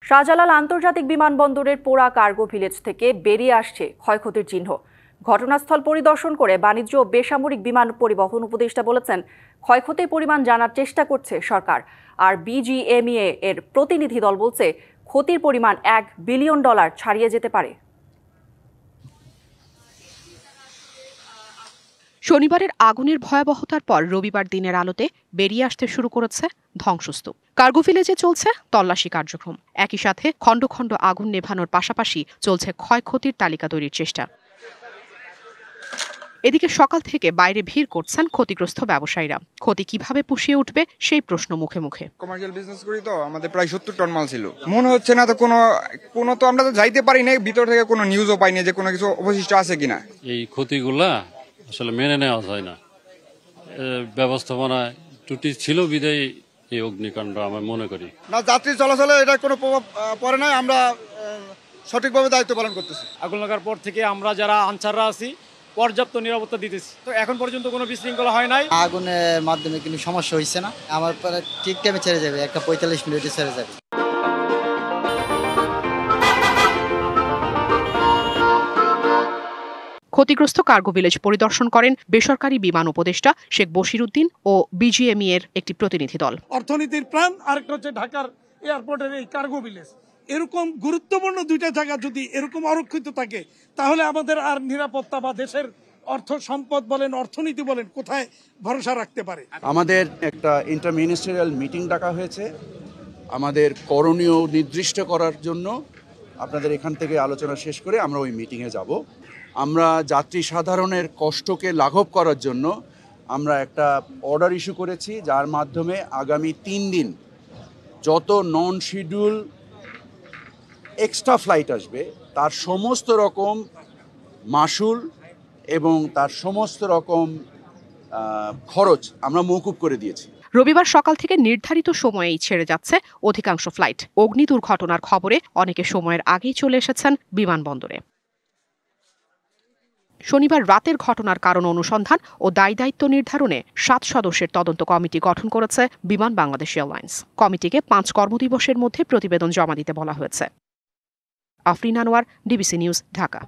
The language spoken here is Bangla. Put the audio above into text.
শাহজালাল আন্তর্জাতিক বিমানবন্দরের পোড়া কার্গো ভিলেজ থেকে বেরিয়ে আসছে ক্ষয়ক্ষতির চিহ্ন। ঘটনাস্থল পরিদর্শন করে বাণিজ্য ও বেসামরিক বিমান পরিবহন উপদেষ্টা বলেছেন, ক্ষয়ক্ষতির পরিমাণ জানার চেষ্টা করছে সরকার। আর বিজিএমইএ এর প্রতিনিধি দল বলছে, ক্ষতির পরিমাণ $1 বিলিয়ন ছাড়িয়ে যেতে পারে। শনিবারের আগুনের ভয়াবহতার পর রবিবার দিনের আলোতে বেরিয়ে আসতে শুরু করেছে ধ্বংসস্তূপ। কার্গো ভিলেজে চলছে তল্লাশি কার্যক্রম। একই সাথে খণ্ড খণ্ড আগুন নেভানোর পাশাপাশি চলছে ক্ষয়ক্ষতির তালিকা তৈরির চেষ্টা। এদিকে সকাল থেকে বাইরে ভিড় করছেন ক্ষতিগ্রস্ত ব্যবসায়ীরা। ক্ষতি কিভাবে পুষিয়ে উঠবে সেই প্রশ্ন মুখে মুখে। কমার্শিয়াল বিজনেস করি তো, আমাদের প্রায় 70 টন মাল ছিল। মনে হচ্ছে না তো কোনো তো আমরা তো যাইতে পারি না, ভিতর থেকে কোনো নিউজও পাইনি যে কোনো কিছু অবশিষ্ট আছে কিনা। এই ক্ষতিগুলা আসলে মেনে নেওয়া যায় না। ব্যবস্থাপনায় ত্রুটি ছিল বিধায় এই অগ্নিকাণ্ড আমি মনে করি। না, যাত্রী চলাচলে এটা কোনো প্রভাব পড়ে নাই। আমরা সঠিকভাবে দায়িত্ব পালন করতেছি। আগুন লাগার পর থেকে আমরা যারা আনসাররা আছি পর্যাপ্ত নিরাপত্তা দিতেছি। তো এখন পর্যন্ত কোনো বিশৃঙ্খলা হয় নাই। আগুনের মাধ্যমে কোনো সমস্যা হয়েছে না। আমার পরে ঠিক টাইমে ছেড়ে যাবে, 45 মিনিটে ছেড়ে যাবে। ক্ষতিগ্রস্ত কার্গো ভিলেজ পরিদর্শন করেন বেসরকারি বিমান উপদেষ্টা শেখ বশিরউদ্দিন ও বিজিএমই এর একটি প্রতিনিধি দল। অর্থনীতির প্রাণ, আরেকটা হচ্ছে ঢাকার এয়ারপোর্টের এই কার্গো ভিলেজ। এরকম গুরুত্বপূর্ণ দুইটা জায়গা যদি এরকম অরক্ষিত থাকে, তাহলে আমাদের আর নিরাপত্তা বা দেশের অর্থ সম্পদ বলেন, অর্থনীতি বলেন, কোথায় ভরসা রাখতে পারে। আমাদের একটা ইন্টারমিনিস্ট্রিয়াল মিটিং ডাকা হয়েছে আমাদের করণীয় নির্দিষ্ট করার জন্য। আপনাদের এখান থেকে আলোচনা শেষ করে আমরা ওই মিটিংয়ে যাব। আমরা যাত্রী সাধারণের কষ্টকে লাঘব করার জন্য আমরা একটা অর্ডার ইস্যু করেছি, যার মাধ্যমে আগামী 3 দিন যত নন শিডিউল এক্সট্রা ফ্লাইট আসবে তার সমস্ত রকম মাশুল এবং তার সমস্ত রকম খরচ আমরা মওকুফ করে দিয়েছি। রবিবার সকাল থেকে নির্ধারিত সময়েই ছেড়ে যাচ্ছে অধিকাংশ ফ্লাইট। অগ্নি দুর্ঘটনার খবরে অনেকে সময়ের আগেই চলে এসেছেন বিমানবন্দরে। শনিবার রাতের ঘটনার কারণ অনুসন্ধান ও দায়িত্ব নির্ধারণে 7 সদস্যের তদন্ত কমিটি গঠন করেছে বিমান বাংলাদেশ এয়ারলাইন্স। কমিটিকে 5 কর্মদিবসের মধ্যে প্রতিবেদন জমা দিতে বলা হয়েছে। Afrin Anwar, DBC news, Dhaka.